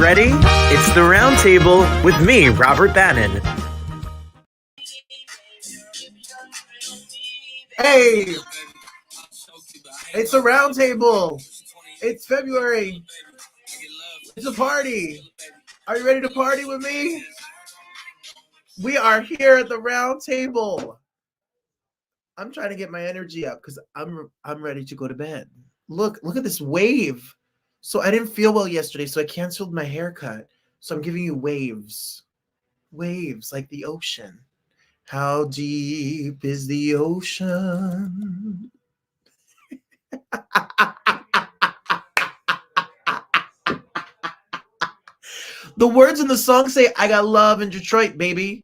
ready? It's the Roundtable with me, Robert Bannon. Hey, it's a Roundtable. It's February. It's a party. Are you ready to party with me? We are here at the Roundtable. I'm trying to get my energy up because I'm ready to go to bed. Look at this wave. So I didn't feel well yesterday, so I canceled my haircut. So I'm giving you waves. Waves like the ocean. How deep is the ocean? The words in the song say, I got love in Detroit, baby.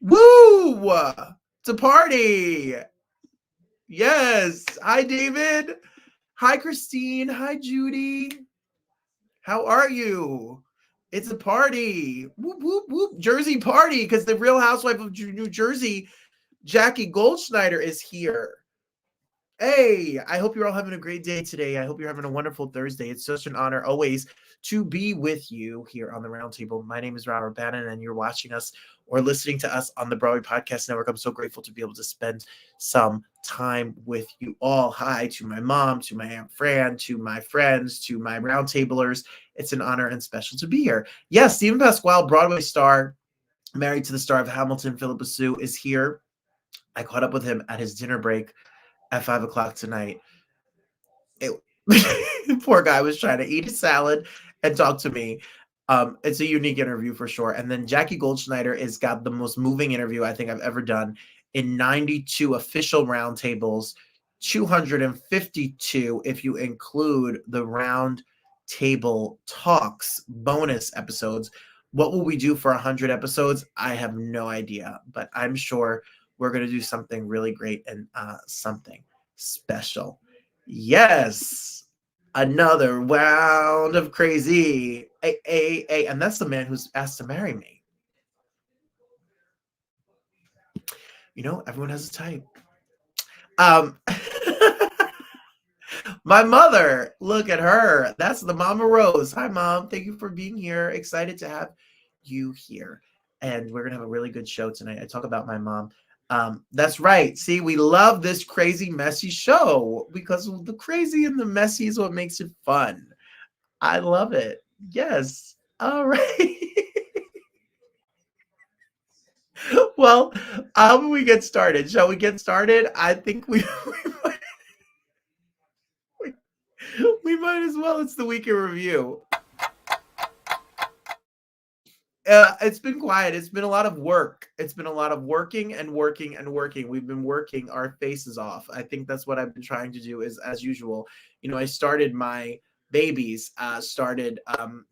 Woo! It's a party. Yes. Hi, David. Hi, Christine. Hi, Judy. How are you? It's a party. Whoop, whoop, whoop. Jersey party, because the Real Housewife of New Jersey, Jackie Goldschneider, is here. Hey, I hope you're all having a great day today. I hope you're having a wonderful Thursday. It's such an honor always to be with you here on the Roundtable. My name is Robert Bannon, and you're watching us or listening to us on the Broadway Podcast Network. I'm so grateful to be able to spend some time with you all. Hi to my mom, to my Aunt Fran, to my friends, to my Roundtablers. It's an honor and special to be here. Yes, Stephen Pasquale, Broadway star, married to the star of Hamilton, Philippa Sue, is here. I caught up with him at his dinner break at 5 o'clock tonight. Poor guy was trying to eat a salad and talk to me. It's a unique interview for sure. And then Jackie Goldschneider has got the most moving interview I think I've ever done in 92 official roundtables, 252 if you include the round table talks bonus episodes. What will we do for 100 episodes? I have no idea, but I'm sure we're going to do something really great and something special. Yes, another round of crazy. Hey. And that's the man who's asked to marry me. You know, everyone has a type. My mother, look at her. That's the Mama Rose. Hi, Mom. Thank you for being here. Excited to have you here. And we're going to have a really good show tonight. I talk about my mom. That's right. See, we love this crazy, messy show because the crazy and the messy is what makes it fun. I love it. Yes. All right. Well, how will we get started? Shall we get started? I think we might as well. It's the week in review. It's been quiet. It's been a lot of work. It's been a lot of working and working and working. We've been working our faces off. I think that's what I've been trying to do is, as usual, you know, I started my babies,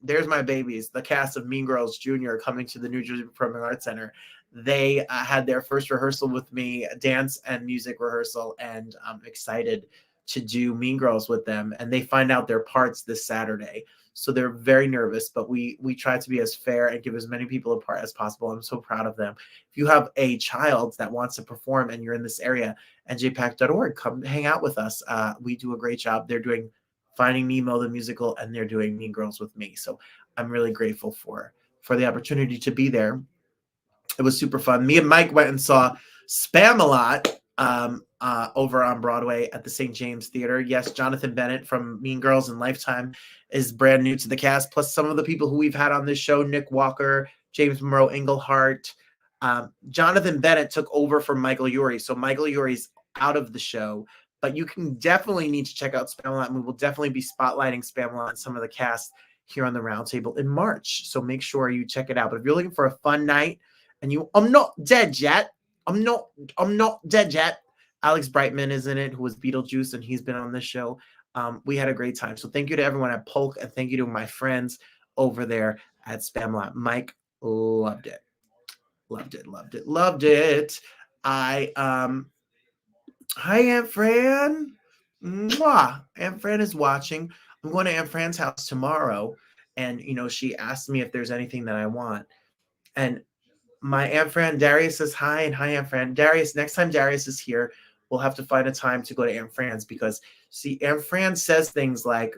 there's my babies, the cast of Mean Girls Jr. coming to the New Jersey Performing Arts Center. They had their first rehearsal with me, dance and music rehearsal, and I'm excited to do Mean Girls with them. And they find out their parts this Saturday. So they're very nervous, but we try to be as fair and give as many people a part as possible. I'm so proud of them. If you have a child that wants to perform and you're in this area, njpac.org, come hang out with us. We do a great job. They're doing Finding Nemo, the musical, and they're doing Mean Girls with me. So I'm really grateful for the opportunity to be there. It was super fun. Me and Mike went and saw Spam-A-Lot over on Broadway at the St. James Theater. Yes, Jonathan Bennett from Mean Girls and Lifetime is brand new to the cast, plus some of the people who we've had on this show, Nick Walker, James Monroe Englehart. Jonathan Bennett took over from Michael Urie, so Michael Urie's out of the show, but you can definitely need to check out Spam-A-Lot, and we will definitely be spotlighting Spam-A-Lot and some of the cast here on the Roundtable in March, so make sure you check it out. But if you're looking for a fun night, and I'm not dead yet. I'm not dead yet. Alex Brightman is in it, who was Beetlejuice, and he's been on this show. We had a great time. So thank you to everyone at Polk, and thank you to my friends over there at Spam-A-Lot. Mike loved it. Loved it. Hi, Aunt Fran. Mwah. Aunt Fran is watching. I'm going to Aunt Fran's house tomorrow, and you know, she asked me if there's anything that I want. And my Aunt Fran, Darius says hi, and hi, Aunt Fran. Darius, next time Darius is here, we'll have to find a time to go to Aunt Fran's because, see, Aunt Fran says things like,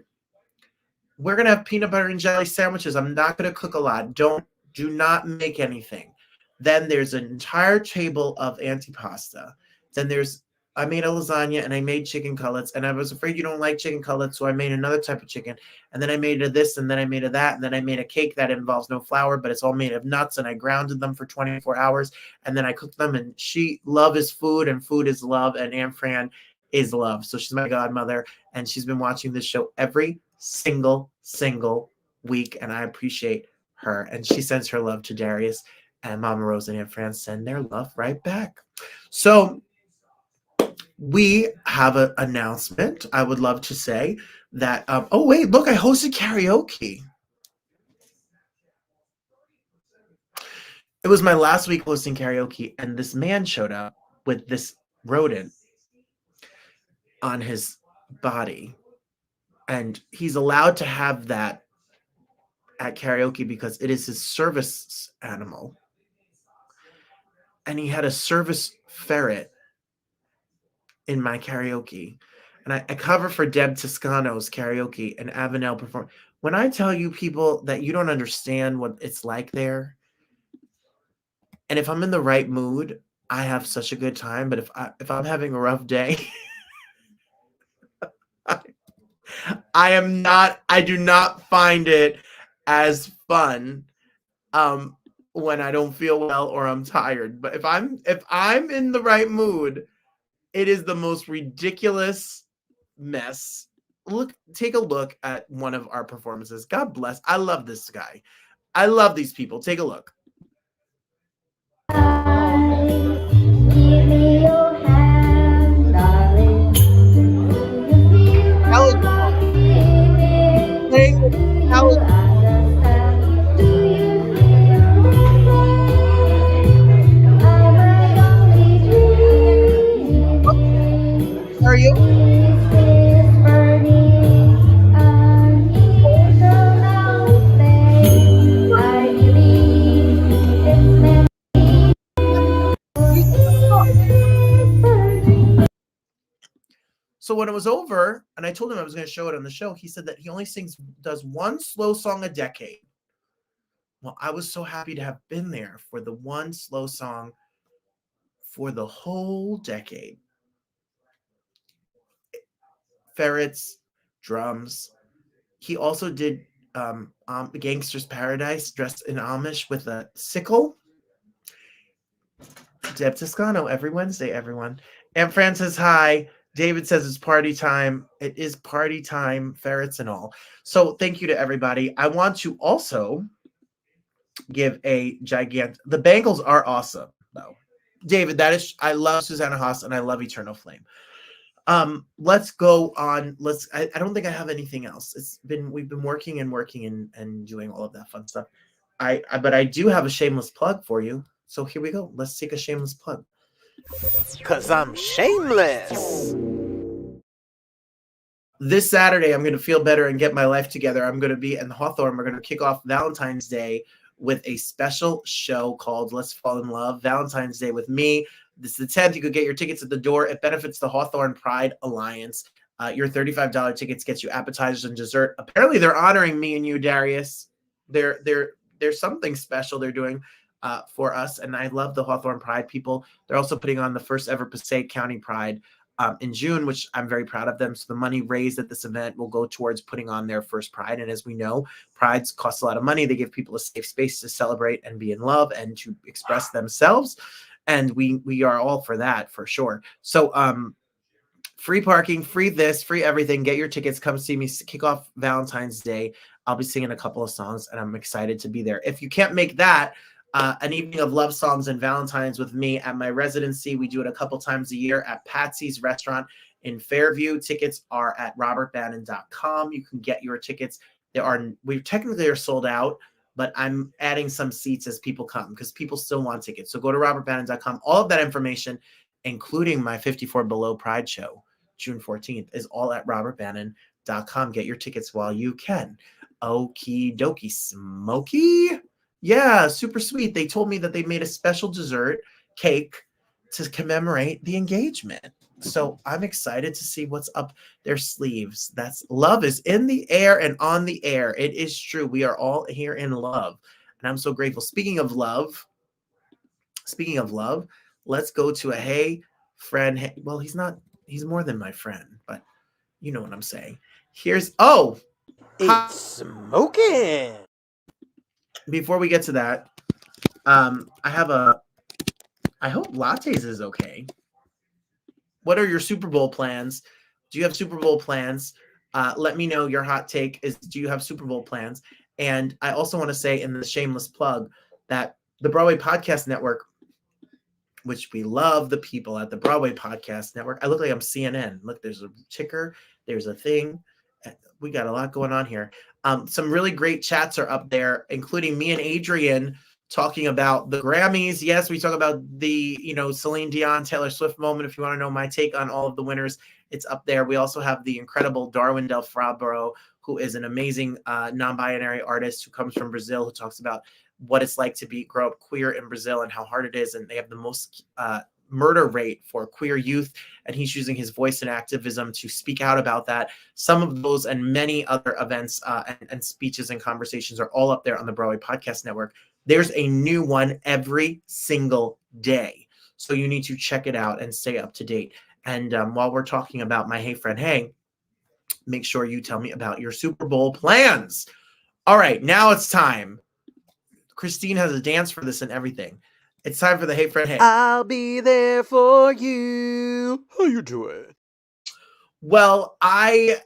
we're going to have peanut butter and jelly sandwiches. I'm not going to cook a lot. Do not make anything. Then there's an entire table of antipasta. Then I made a lasagna and I made chicken cutlets, and I was afraid you don't like chicken cutlets, so I made another type of chicken. And then I made a this, and then I made a that, and then I made a cake that involves no flour, but it's all made of nuts, and I grounded them for 24 hours, and then I cooked them. And love is food, and food is love, and Aunt Fran is love. So she's my godmother, and she's been watching this show every single week, and I appreciate her. And she sends her love to Darius, and Mama Rose and Aunt Fran send their love right back. So we have an announcement. I would love to say that, oh wait, look, I hosted karaoke. It was my last week hosting karaoke, and this man showed up with this rodent on his body. And he's allowed to have that at karaoke because it is his service animal. And he had a service ferret in my karaoke. And I cover for Deb Toscano's karaoke, and Avenel performed. When I tell you, people, that you don't understand what it's like there, and if I'm in the right mood, I have such a good time. But if I'm having a rough day, I do not find it as fun when I don't feel well or I'm tired. But if I'm in the right mood, it is the most ridiculous mess. Take a look at one of our performances. God bless. I love this guy. I love these people. Take a look. Are you? So when it was over, and I told him I was going to show it on the show, he said that he only does one slow song a decade. Well, I was so happy to have been there for the one slow song for the whole decade. Ferrets, drums. He also did Gangster's Paradise dressed in Amish with a sickle. Deb Toscano every Wednesday, everyone. Aunt Fran says hi. David says it's party time. It is party time, ferrets and all. So thank you to everybody. I want to also give a gigantic... The bangles are awesome, though. David, I love Susanna Haas and I love Eternal Flame. Let's go on. I don't think I have anything else. We've been working and doing all of that fun stuff. But I do have a shameless plug for you. So here we go. Let's take a shameless plug. 'Cause I'm shameless. This Saturday, I'm going to feel better and get my life together. I'm going to be in Hawthorne. We're going to kick off Valentine's Day with a special show called Let's Fall in Love. Valentine's Day with me. This is the 10th. You could get your tickets at the door. It benefits the Hawthorne Pride Alliance. Your $35 tickets gets you appetizers and dessert. Apparently, they're honoring me and you, Darius. There's something special they're doing for us, and I love the Hawthorne Pride people. They're also putting on the first ever Passaic County Pride in June, which I'm very proud of them. So the money raised at this event will go towards putting on their first Pride. And as we know, Prides cost a lot of money. They give people a safe space to celebrate and be in love and to express themselves. And we are all for that, for sure. So free parking, free this, free everything. Get your tickets. Come see me kick off Valentine's Day. I'll be singing a couple of songs, and I'm excited to be there. If you can't make that, an evening of love songs and Valentine's with me at my residency. We do it a couple times a year at Patsy's Restaurant in Fairview. Tickets are at robertbannon.com. You can get your tickets. We technically are sold out, but I'm adding some seats as people come because people still want tickets. So go to robertbannon.com. All of that information, including my 54 Below Pride show, June 14th, is all at robertbannon.com. Get your tickets while you can. Okie dokie, Smokey. Yeah, super sweet. They told me that they made a special dessert cake to commemorate the engagement. So I'm excited to see what's up their sleeves. That's love is in the air and on the air. It is true. We are all here in love. And I'm so grateful. Speaking of love, let's go to a hey friend. Hey, well, he's more than my friend, but you know what I'm saying. It's smoking. Before we get to that, I hope lattes is okay. What are your Super Bowl plans? Do you have Super Bowl plans? Let me know. Your hot take is, do you have Super Bowl plans? And I also want to say in the shameless plug that the Broadway Podcast Network, which we love the people at the Broadway Podcast Network. I look like I'm CNN. Look, there's a ticker. There's a thing. We got a lot going on here. Some really great chats are up there, including me and Adrian talking about the Grammys. Yes, we talk about the, Celine Dion, Taylor Swift moment. If you want to know my take on all of the winners, it's up there. We also have the incredible Darwin Del Fabro, who is an amazing non-binary artist who comes from Brazil, who talks about what it's like to grow up queer in Brazil and how hard it is. And they have the most murder rate for queer youth. And he's using his voice and activism to speak out about that. Some of those and many other events and speeches and conversations are all up there on the Broadway Podcast Network. There's a new one every single day. So you need to check it out and stay up to date. And while we're talking about my hey friend, hey, make sure you tell me about your Super Bowl plans. All right, now it's time. Christine has a dance for this and everything. It's time for the hey friend, hey. I'll be there for you. How you doing? Well, I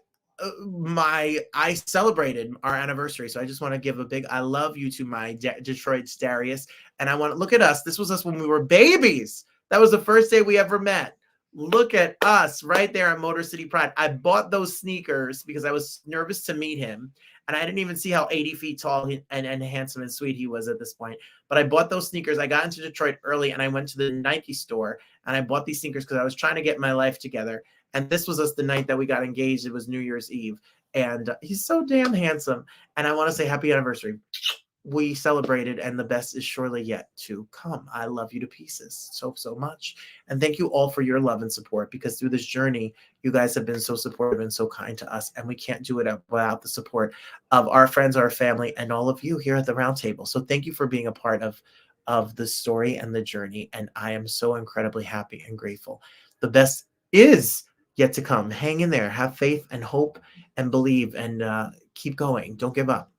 celebrated our anniversary, so I just want to give a big I love you to my Detroit's Darius, and I want to look at us. This was us when we were babies. That was the first day we ever met. Look at us right there on Motor City Pride. I bought those sneakers because I was nervous to meet him, and I didn't even see how 80 feet tall and handsome and sweet he was at this point. But I bought those sneakers. I got into Detroit early, and I went to the Nike store, and I bought these sneakers because I was trying to get my life together. And this was us the night that we got engaged. It was New Year's Eve. And he's so damn handsome. And I want to say happy anniversary. We celebrated, and the best is surely yet to come. I love you to pieces so, so much. And thank you all for your love and support, because through this journey, you guys have been so supportive and so kind to us. And we can't do it without the support of our friends, our family, and all of you here at the Roundtable. So thank you for being a part of the story and the journey. And I am so incredibly happy and grateful. The best is yet to come. Hang in there. Have faith and hope and believe, and keep going. Don't give up.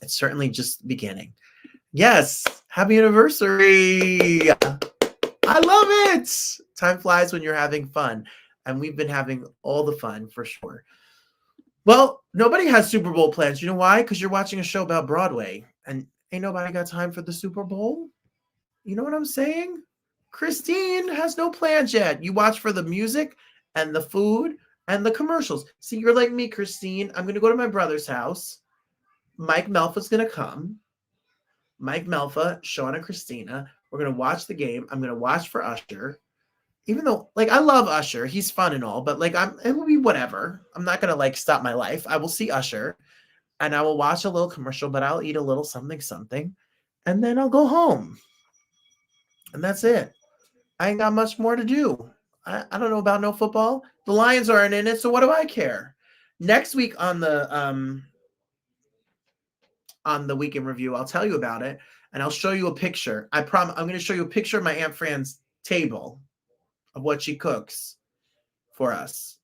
It's certainly just beginning. Yes. Happy anniversary. I love it. Time flies when you're having fun. And we've been having all the fun for sure. Well, nobody has Super Bowl plans. You know why? Because you're watching a show about Broadway, and ain't nobody got time for the Super Bowl. You know what I'm saying? Christine has no plans yet. You watch for the music and the food and the commercials. See, you're like me, Christine. I'm going to go to my brother's house. Mike Melfa's going to come. Mike Melfa, Sean, and Christina. We're going to watch the game. I'm going to watch for Usher. Even though, I love Usher. He's fun and all, but, it will be whatever. I'm not going to, stop my life. I will see Usher, and I will watch a little commercial, but I'll eat a little something, and then I'll go home. And that's it. I ain't got much more to do. I don't know about no football. The Lions aren't in it, so what do I care? Next week on the weekend review, I'll tell you about it, and I'll show you a picture. I promise I'm going to show you a picture of my Aunt Fran's table of what she cooks for us.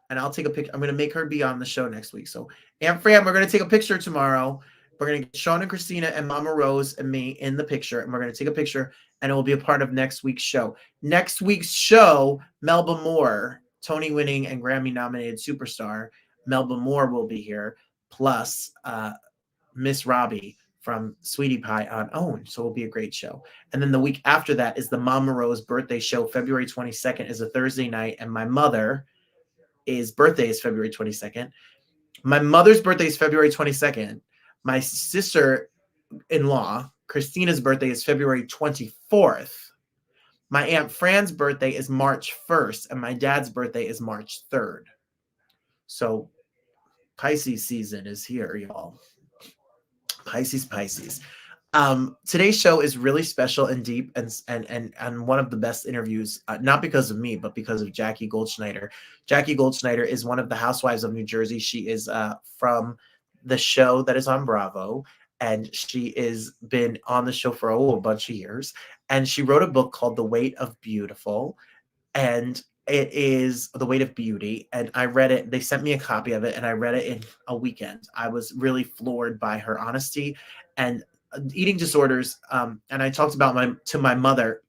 And I'll take a picture. I'm going to make her be on the show next week. So Aunt Fran, we're going to take a picture tomorrow. We're going to get Sean and Christina and Mama Rose and me in the picture, and we're going to take a picture, and it will be a part of next week's show. Next week's show, Melba Moore, Tony-winning and Grammy-nominated superstar, Melba Moore will be here, plus Miss Robbie from Sweetie Pie on OWN. So it'll be a great show. And then the week after that is the Mama Rose birthday show. February 22nd is a Thursday night, and my mother birthday is February 22nd. My mother's birthday is February 22nd. My sister-in-law, Christina's birthday is February 24th. My Aunt Fran's birthday is March 1st, and my dad's birthday is March 3rd. So Pisces season is here, y'all. Pisces. Today's show is really special and deep, and one of the best interviews, not because of me, but because of Jackie Goldschneider. Jackie Goldschneider is one of the Housewives of New Jersey. She is from the show that is on Bravo, and she is been on the show for a bunch of years. And she wrote a book called The Weight of Beautiful, and it is The Weight of Beauty. And I read it. They sent me a copy of it, and I read it in a weekend. I was really floored by her honesty and eating disorders. And I talked about my mother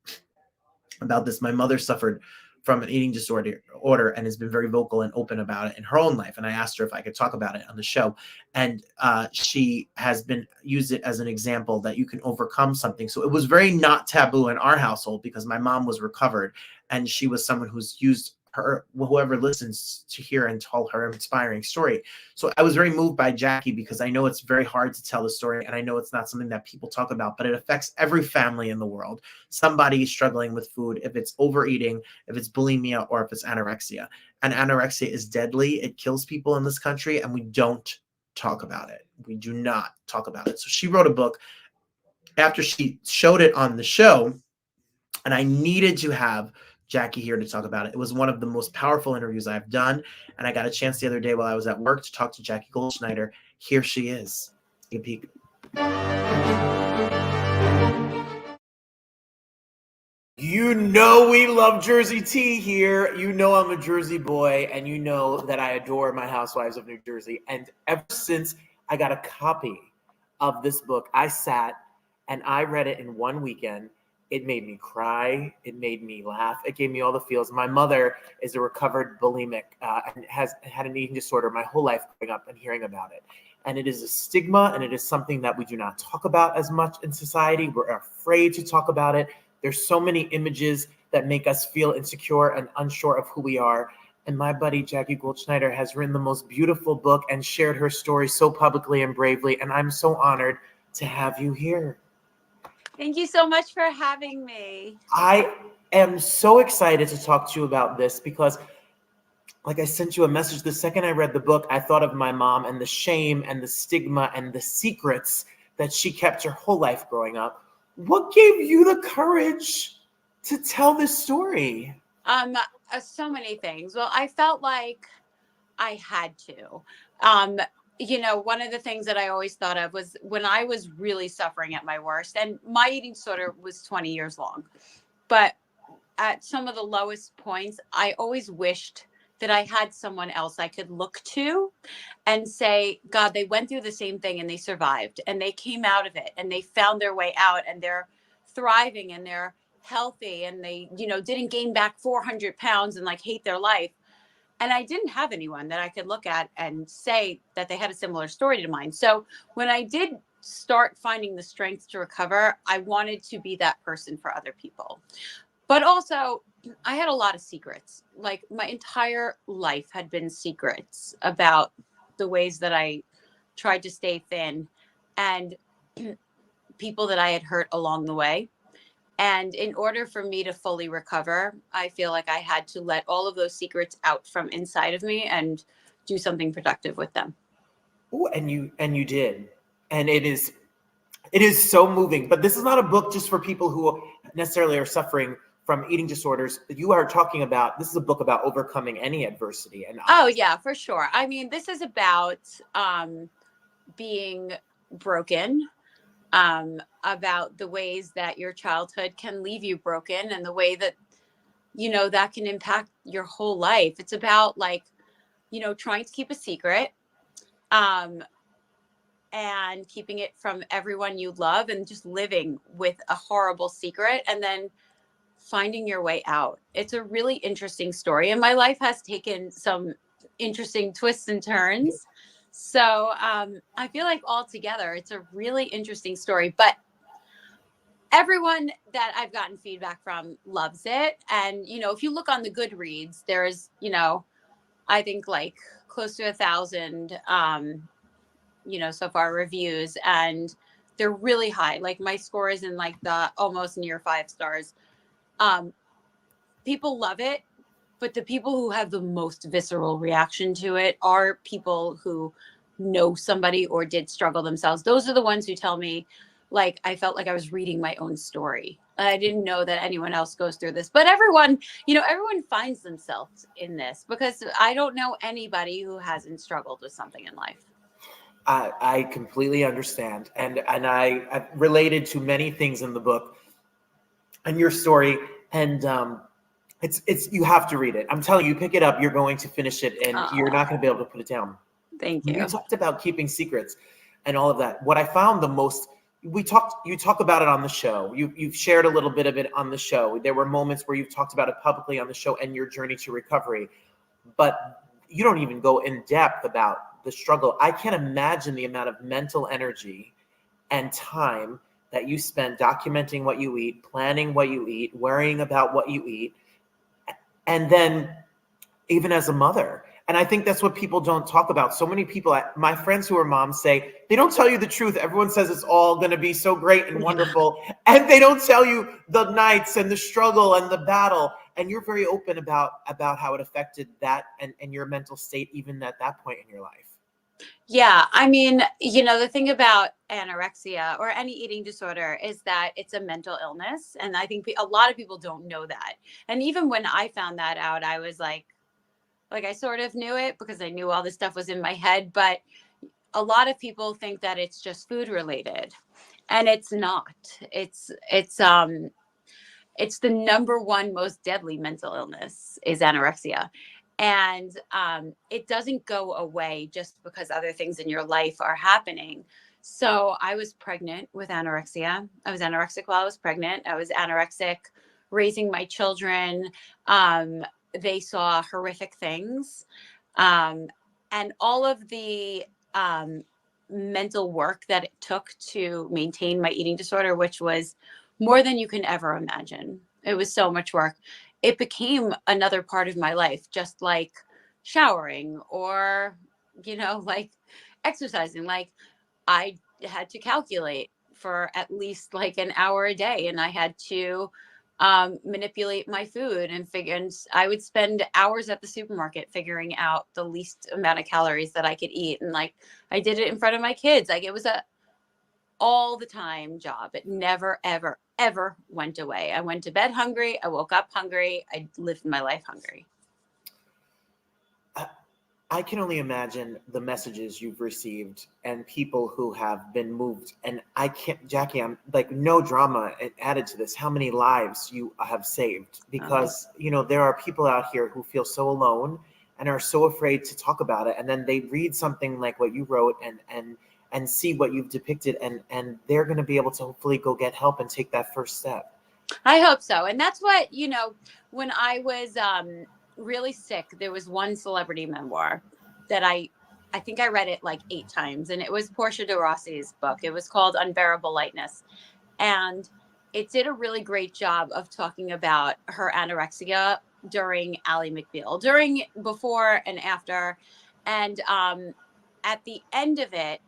about this. My mother suffered from an eating disorder and has been very vocal and open about it in her own life. And I asked her if I could talk about it on the show. And she has been used it as an example that you can overcome something. So it was very not taboo in our household because my mom was recovered and she was someone who's used her, whoever listens, to hear and tell her inspiring story. So I was very moved by Jackie because I know it's very hard to tell the story, and I know it's not something that people talk about, but it affects every family in the world. Somebody is struggling with food, if it's overeating, if it's bulimia, or if it's anorexia. And anorexia is deadly. It kills people in this country, and we don't talk about it. We do not talk about it. So she wrote a book after she showed it on the show, and I needed to have Jackie here to talk about it. It was one of the most powerful interviews I've done. And I got a chance the other day while I was at work to talk to Jackie Goldschneider. Here she is. Take a peek. You know we love Jersey tea here. You know I'm a Jersey boy, and you know that I adore my Housewives of New Jersey. And ever since I got a copy of this book, I sat and I read it in one weekend. It made me cry. It made me laugh. It gave me all the feels. My mother is a recovered bulimic and has had an eating disorder my whole life growing up and hearing about it. And it is a stigma, and it is something that we do not talk about as much in society. We're afraid to talk about it. There's so many images that make us feel insecure and unsure of who we are. And my buddy, Jackie Goldschneider, has written the most beautiful book and shared her story so publicly and bravely. And I'm so honored to have you here. Thank you so much for having me. I am so excited to talk to you about this because, like I sent you a message the second I read the book, I thought of my mom and the shame and the stigma and the secrets that she kept her whole life growing up. What gave you the courage to tell this story? So many things. Well, I felt like I had to. One of the things that I always thought of was when I was really suffering at my worst, and my eating disorder was 20 years long. But at some of the lowest points, I always wished that I had someone else I could look to and say, God, they went through the same thing and they survived and they came out of it and they found their way out and they're thriving and they're healthy and they, didn't gain back 400 pounds and like hate their life. And I didn't have anyone that I could look at and say that they had a similar story to mine. So when I did start finding the strength to recover, I wanted to be that person for other people. But also, I had a lot of secrets. Like my entire life had been secrets about the ways that I tried to stay thin and people that I had hurt along the way. And in order for me to fully recover, I feel like I had to let all of those secrets out from inside of me and do something productive with them. Oh, and you did. And it is so moving. But this is not a book just for people who necessarily are suffering from eating disorders. You are talking about, this is a book about overcoming any adversity. And oh yeah, for sure. I mean, this is about being broken, about the ways that your childhood can leave you broken and the way that, that can impact your whole life. It's about trying to keep a secret, and keeping it from everyone you love and just living with a horrible secret and then finding your way out. It's a really interesting story. And my life has taken some interesting twists and turns. So I feel like altogether, it's a really interesting story, but everyone that I've gotten feedback from loves it. And, if you look on the Goodreads, there's, I think like close to 1,000, so far reviews, and they're really high. Like my score is in like the almost near 5 stars. People love it, but the people who have the most visceral reaction to it are people who know somebody or did struggle themselves. Those are the ones who tell me, like I felt like I was reading my own story. I didn't know that anyone else goes through this, but everyone, everyone finds themselves in this, because I don't know anybody who hasn't struggled with something in life. I completely understand, and I related to many things in the book and your story, and it's you have to read it. I'm telling you, pick it up. You're going to finish it, and you're not going to be able to put it down. Thank you. You talked about keeping secrets and all of that. What I found the most, you talk about it on the show. You've shared a little bit of it on the show. There were moments where you've talked about it publicly on the show and your journey to recovery, but you don't even go in depth about the struggle. I can't imagine the amount of mental energy and time that you spend documenting what you eat, planning what you eat, worrying about what you eat, and then even as a mother. And I think that's what people don't talk about. So many people, my friends who are moms, say they don't tell you the truth. Everyone says it's all going to be so great and wonderful. And they don't tell you the nights and the struggle and the battle. And you're very open about how it affected that and your mental state, even at that point in your life. Yeah. I mean, the thing about anorexia or any eating disorder is that it's a mental illness. And I think a lot of people don't know that. And even when I found that out, I was like I sort of knew it because I knew all this stuff was in my head, but a lot of people think that it's just food related, and it's not. It's the number one most deadly mental illness is anorexia. And it doesn't go away just because other things in your life are happening. So I was pregnant with anorexia. I was anorexic while I was pregnant. I was anorexic raising my children. They saw horrific things. And all of the mental work that it took to maintain my eating disorder, which was more than you can ever imagine. It was so much work. It became another part of my life, just like showering or, like exercising. Like I had to calculate for at least like an hour a day, and I had to manipulate my food and I would spend hours at the supermarket figuring out the least amount of calories that I could eat. And like, I did it in front of my kids. Like it was a all the time job. It never, ever, ever went away. I went to bed hungry. I woke up hungry. I lived my life hungry. I can only imagine the messages you've received and people who have been moved. And I can't, Jackie, I'm like, no drama added to this, how many lives you have saved, because, there are people out here who feel so alone and are so afraid to talk about it. And then they read something like what you wrote and see what you've depicted, and they're going to be able to hopefully go get help and take that first step. I hope so. And that's what, when I was, really sick, there was one celebrity memoir that I think I read it like 8 times, and it was Portia de Rossi's book. It was called Unbearable Lightness, and it did a really great job of talking about her anorexia during Ally McBeal, before and after, and at the end of it,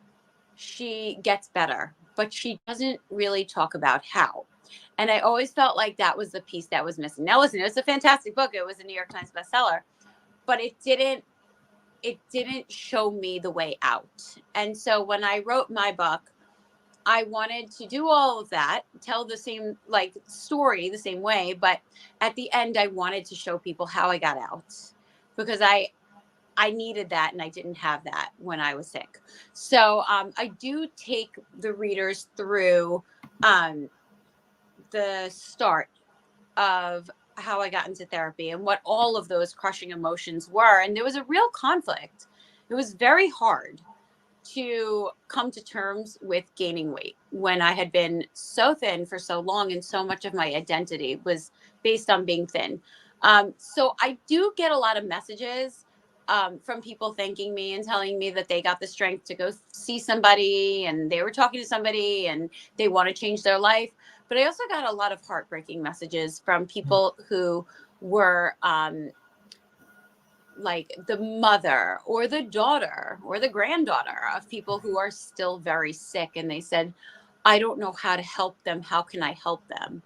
she gets better, but she doesn't really talk about how. And I always felt like that was the piece that was missing. Now, listen, it was a fantastic book. It was a New York Times bestseller, but it didn't show me the way out. And so when I wrote my book, I wanted to do all of that, tell the same story the same way. But at the end, I wanted to show people how I got out, because I needed that, and I didn't have that when I was sick. So I do take the readers through the start of how I got into therapy and what all of those crushing emotions were. And there was a real conflict. It was very hard to come to terms with gaining weight when I had been so thin for so long, and so much of my identity was based on being thin. So I do get a lot of messages from people thanking me and telling me that they got the strength to go see somebody, and they were talking to somebody and they want to change their life. But I also got a lot of heartbreaking messages from people who were like the mother or the daughter or the granddaughter of people who are still very sick. And they said, I don't know how to help them. How can I help them?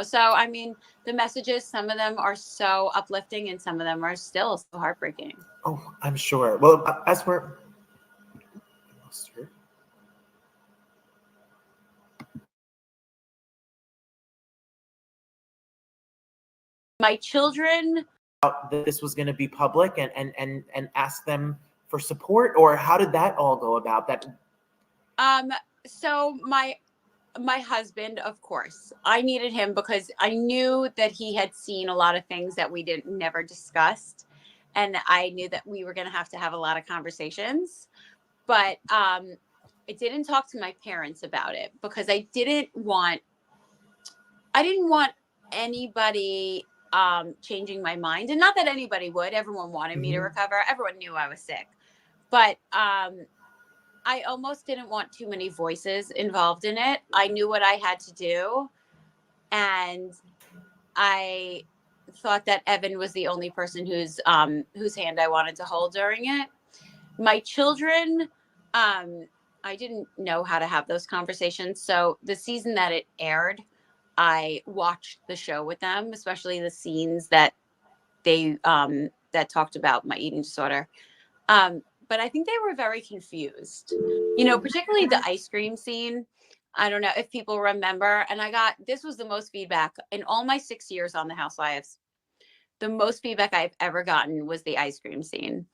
So, I mean, the messages, some of them are so uplifting and some of them are still so heartbreaking. Oh, I'm sure. Well, as we're... My children, that this was going to be public and ask them for support, or how did that all go about? That so my husband, of course, I needed him because I knew that he had seen a lot of things that we never discussed, and I knew that we were going to have a lot of conversations. But I didn't talk to my parents about it because I didn't want anybody changing my mind, and not that anybody would. Everyone wanted me to recover. Everyone knew I was sick, but I almost didn't want too many voices involved in it. I knew what I had to do, and I thought that Evan was the only person whose hand I wanted to hold during it. My children, I didn't know how to have those conversations. So the season that it aired, I watched the show with them, especially the scenes that they that talked about my eating disorder. But I think they were very confused, particularly the ice cream scene. I don't know if people remember. And this was the most feedback in all my 6 years on the Housewives. The most feedback I've ever gotten was the ice cream scene,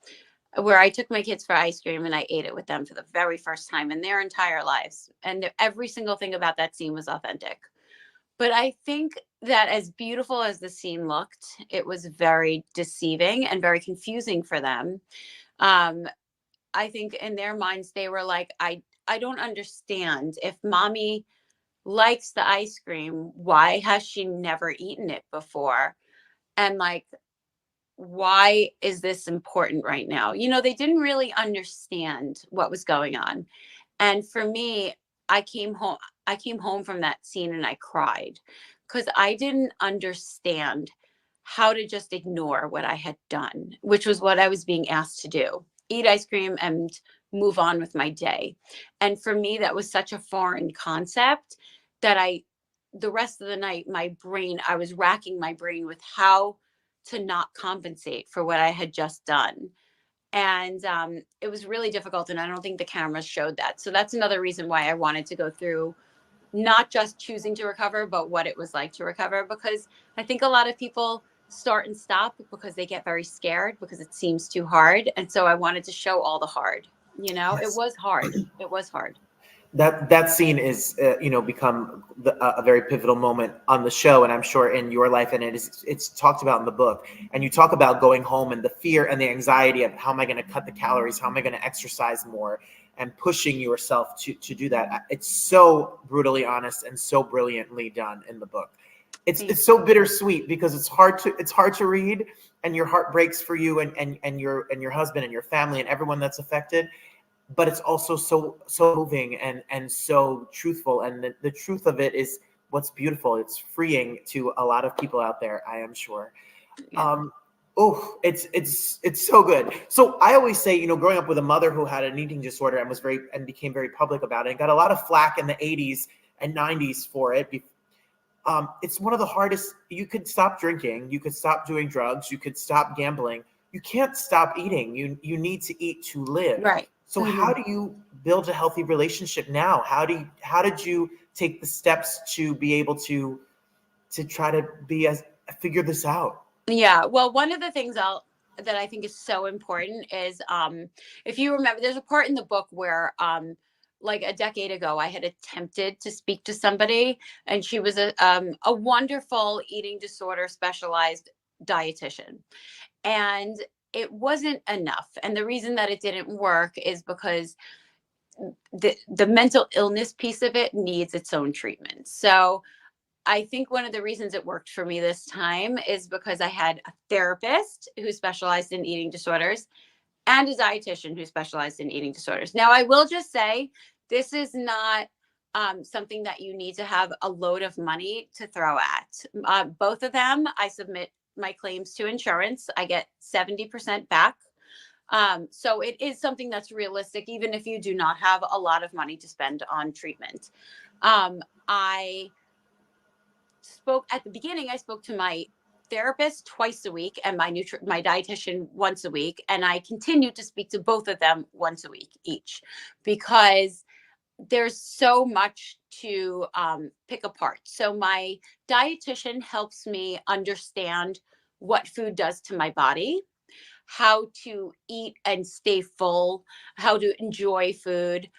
where I took my kids for ice cream and I ate it with them for the very first time in their entire lives. And every single thing about that scene was authentic. But I think that as beautiful as the scene looked, it was very deceiving and very confusing for them. I think in their minds, they were like, I don't understand. If mommy likes the ice cream, why has she never eaten it before? And like, why is this important right now? They didn't really understand what was going on. And for me, I came home from that scene and I cried because I didn't understand how to just ignore what I had done, which was what I was being asked to do: eat ice cream and move on with my day. And for me, that was such a foreign concept that the rest of the night, I was racking my brain with how to not compensate for what I had just done. And it was really difficult. And I don't think the cameras showed that. So that's another reason why I wanted to go through not just choosing to recover, but what it was like to recover. Because I think a lot of people start and stop because they get very scared because it seems too hard. And so I wanted to show all the hard. Yes. It was hard. It was hard. That scene is become a very pivotal moment on the show, and I'm sure in your life, and it's talked about in the book. And you talk about going home and the fear and the anxiety of, how am I going to cut the calories, how am I going to exercise more, and pushing yourself to do that. It's so brutally honest and so brilliantly done in the book. It's so bittersweet because it's hard to read, and your heart breaks for you and your husband and your family and everyone that's affected. But it's also so moving and so truthful. And the truth of it is what's beautiful. It's freeing to a lot of people out there, I am sure. Yeah. It's so good. So I always say, growing up with a mother who had an eating disorder and became very public about it and got a lot of flack in the 80s and 90s for it. It's one of the hardest. You could stop drinking, you could stop doing drugs, you could stop gambling. You can't stop eating. You need to eat to live. Right. So how do you build a healthy relationship now? How did you take the steps to be able to try to figure this out? Yeah. Well, one of the things that I think is so important is, if you remember, there's a part in the book where, like a decade ago, I had attempted to speak to somebody, and she was a wonderful eating disorder specialized dietitian. And it wasn't enough. And the reason that it didn't work is because the mental illness piece of it needs its own treatment. So I think one of the reasons it worked for me this time is because I had a therapist who specialized in eating disorders and a dietitian who specialized in eating disorders. Now, I will just say, this is not something that you need to have a load of money to throw at. Both of them, I submit my claims to insurance. I get 70% back. So it is something that's realistic, even if you do not have a lot of money to spend on treatment. I spoke to my therapist twice a week and my dietitian once a week. And I continue to speak to both of them once a week each, because there's so much to pick apart. So my dietitian helps me understand what food does to my body, how to eat and stay full, how to enjoy food.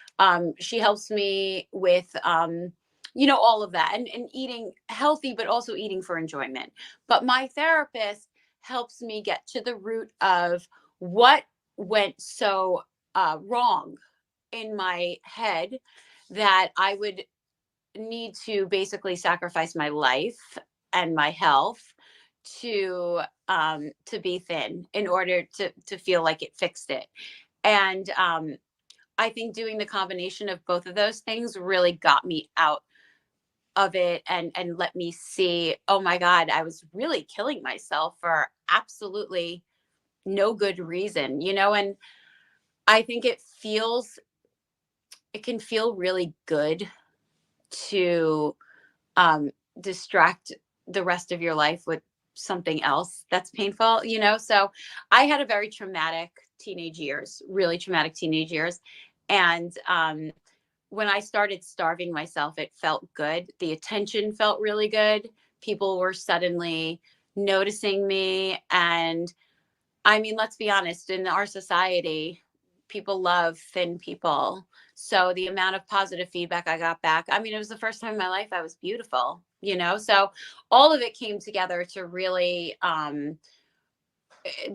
She helps me with, all of that, and eating healthy, but also eating for enjoyment. But my therapist helps me get to the root of what went so wrong in my head that I would need to basically sacrifice my life and my health to be thin in order to feel like it fixed it. And I think doing the combination of both of those things really got me out of it, and let me see, oh my God, I was really killing myself for absolutely no good reason, and I think it can feel really good to distract the rest of your life with something else that's painful, So I had a very traumatic teenage years, really traumatic teenage years. And when I started starving myself, it felt good. The attention felt really good. People were suddenly noticing me. And I mean, let's be honest, in our society, people love thin people. So the amount of positive feedback I got back, I mean, it was the first time in my life I was beautiful, So all of it came together to really,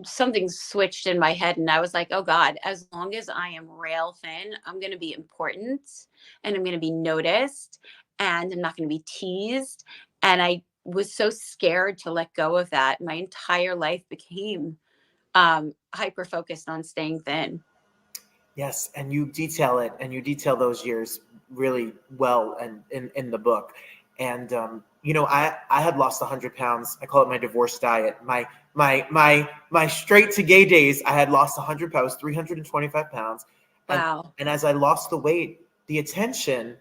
something switched in my head. And I was like, oh God, as long as I am rail thin, I'm going to be important, and I'm going to be noticed, and I'm not going to be teased. And I was so scared to let go of that. My entire life became hyper focused on staying thin. Yes, and you detail it, and you detail those years really well, and in the book. And I had lost 100 pounds. I call it my divorce diet. My straight to gay days, I had lost 100 pounds, 325 pounds. Wow. And as I lost the weight, the attention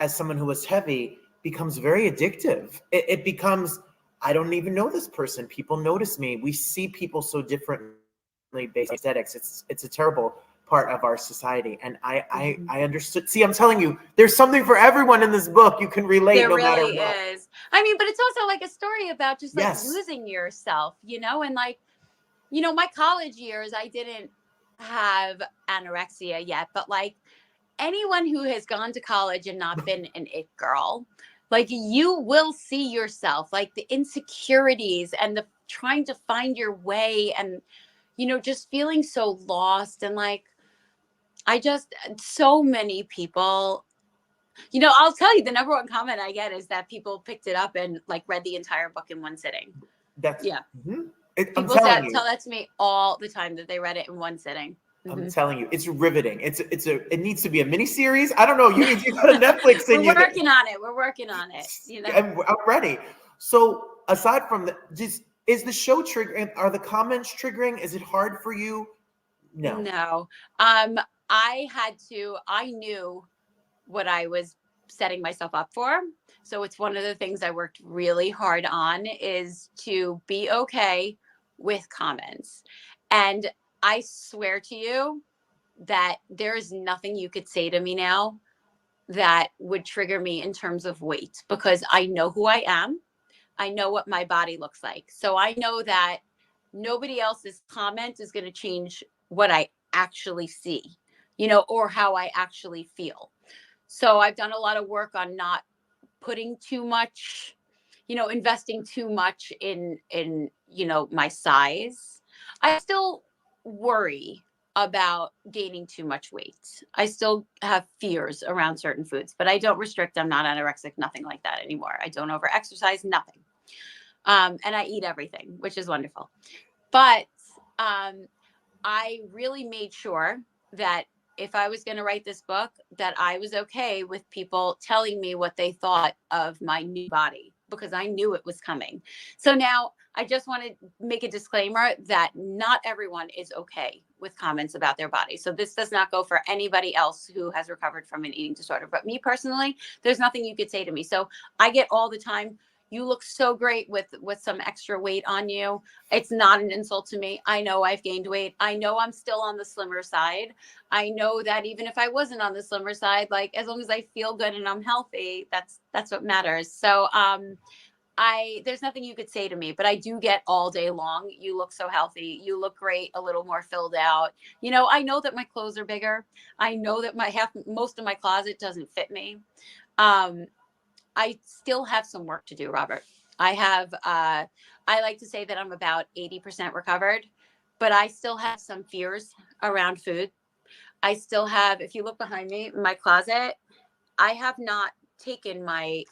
as someone who was heavy becomes very addictive. It becomes, I don't even know this person. People notice me. We see people so differently based on aesthetics. It's a terrible part of our society. And I understood. See, I'm telling you, there's something for everyone in this book. You can relate there no really matter what. is. I mean, but it's also like a story about just like Yes. losing yourself, and like, my college years, I didn't have anorexia yet, but like anyone who has gone to college and not been an it girl, like you will see yourself, like the insecurities and the trying to find your way, and just feeling so lost. And like so many people, I'll tell you, the number one comment I get is that people picked it up and like read the entire book in one sitting. Yeah. People tell that to me all the time, that they read it in one sitting. I'm telling you, it's riveting. It needs to be a mini series. I don't know. You got a Netflix. We're working on it. We're working on it. I'm ready. So aside from is the show triggering? Are the comments triggering? Is it hard for you? No. I knew what I was setting myself up for. So it's one of the things I worked really hard on, is to be okay with comments. And I swear to you that there is nothing you could say to me now that would trigger me in terms of weight, because I know who I am. I know what my body looks like. So I know that nobody else's comment is going to change what I actually see, or how I actually feel. So I've done a lot of work on not putting too much, investing too much in my size. I still worry about gaining too much weight. I still have fears around certain foods, but I don't restrict. I'm not anorexic, nothing like that anymore. I don't over exercise, nothing. And I eat everything, which is wonderful. But I really made sure that if I was going to write this book, that I was okay with people telling me what they thought of my new body, because I knew it was coming. So now I just want to make a disclaimer that not everyone is okay with comments about their body. So this does not go for anybody else who has recovered from an eating disorder. But me personally, there's nothing you could say to me. So I get all the time, you look so great with some extra weight on you. It's not an insult to me. I know I've gained weight. I know I'm still on the slimmer side. I know that even if I wasn't on the slimmer side, like as long as I feel good and I'm healthy, that's what matters. So there's nothing you could say to me, but I do get all day long, you look so healthy, you look great, a little more filled out. You know, I know that my clothes are bigger. I know that most of my closet doesn't fit me. I still have some work to do, Robert. I like to say that I'm about 80% recovered, but I still have some fears around food. I still have, if you look behind me in my closet, I have not taken my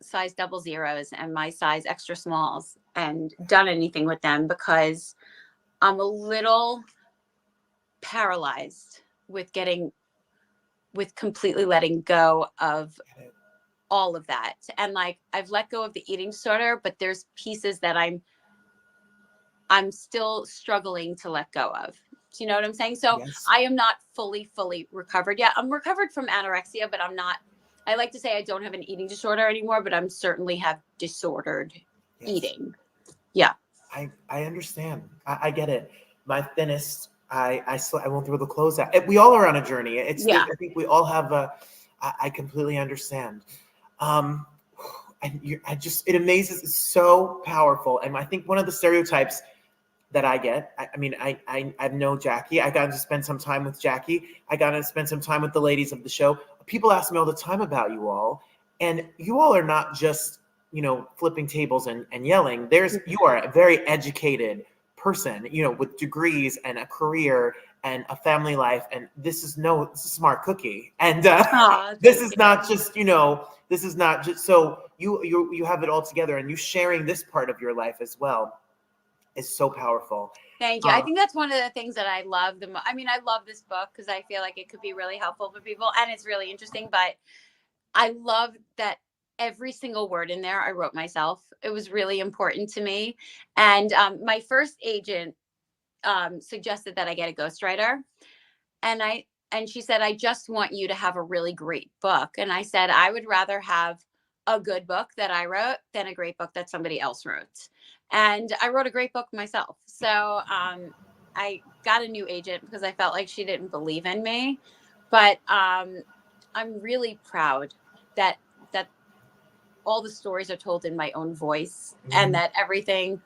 size 00s and my size extra smalls and done anything with them because I'm a little paralyzed with completely letting go of all of that. And like, I've let go of the eating disorder, but there's pieces that I'm still struggling to let go of. Do you know what I'm saying? So yes. I am not fully recovered yet. I'm recovered from anorexia, but I like to say I don't have an eating disorder anymore, but I'm certainly have disordered eating. Yeah. I understand. I get it. My thinnest, I won't throw the clothes out. We all are on a journey. I think we all have I completely understand. And it amazes. It's so powerful. And I think one of the stereotypes that I get, I know Jackie. I got to spend some time with Jackie. I got to spend some time with the ladies of the show. People ask me all the time about you all, and you all are not just, flipping tables and yelling. You are a very educated person, with degrees and a career and a family life. And this is smart cookie. And this is not just, this is not just, so you have it all together, and you sharing this part of your life as well is so powerful. Thank you. I think that's one of the things that I love the most. I mean, I love this book because I feel like it could be really helpful for people and it's really interesting, but I love that every single word in there I wrote myself. It was really important to me. And my first agent suggested that I get a ghostwriter. And she said, I just want you to have a really great book. And I said, I would rather have a good book that I wrote than a great book that somebody else wrote. And I wrote a great book myself. So I got a new agent because I felt like she didn't believe in me. But I'm really proud that all the stories are told in my own voice, and that everything,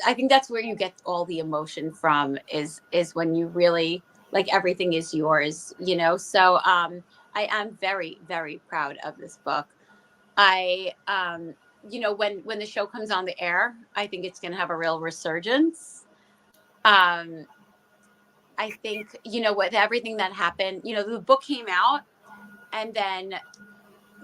I think that's where you get all the emotion from is when you really, like, everything is yours, So I am very, very proud of this book. When the show comes on the air, I think it's going to have a real resurgence. I think, with everything that happened, the book came out and then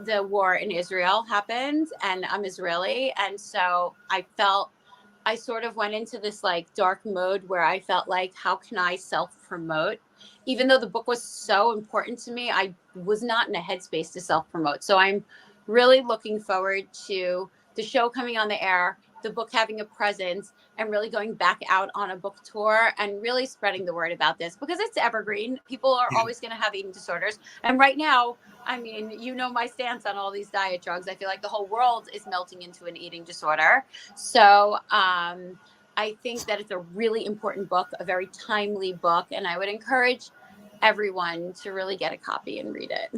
the war in Israel happened, and I'm Israeli. And so I sort of went into this like dark mode where I felt like, how can I self-promote? Even though the book was so important to me, I was not in a headspace to self-promote. So I'm really looking forward to the show coming on the air, the book having a presence, and really going back out on a book tour and really spreading the word about this because it's evergreen. People are always going to have eating disorders. And right now, I mean, my stance on all these diet drugs. I feel like the whole world is melting into an eating disorder. So I think that it's a really important book, a very timely book. And I would encourage everyone to really get a copy and read it.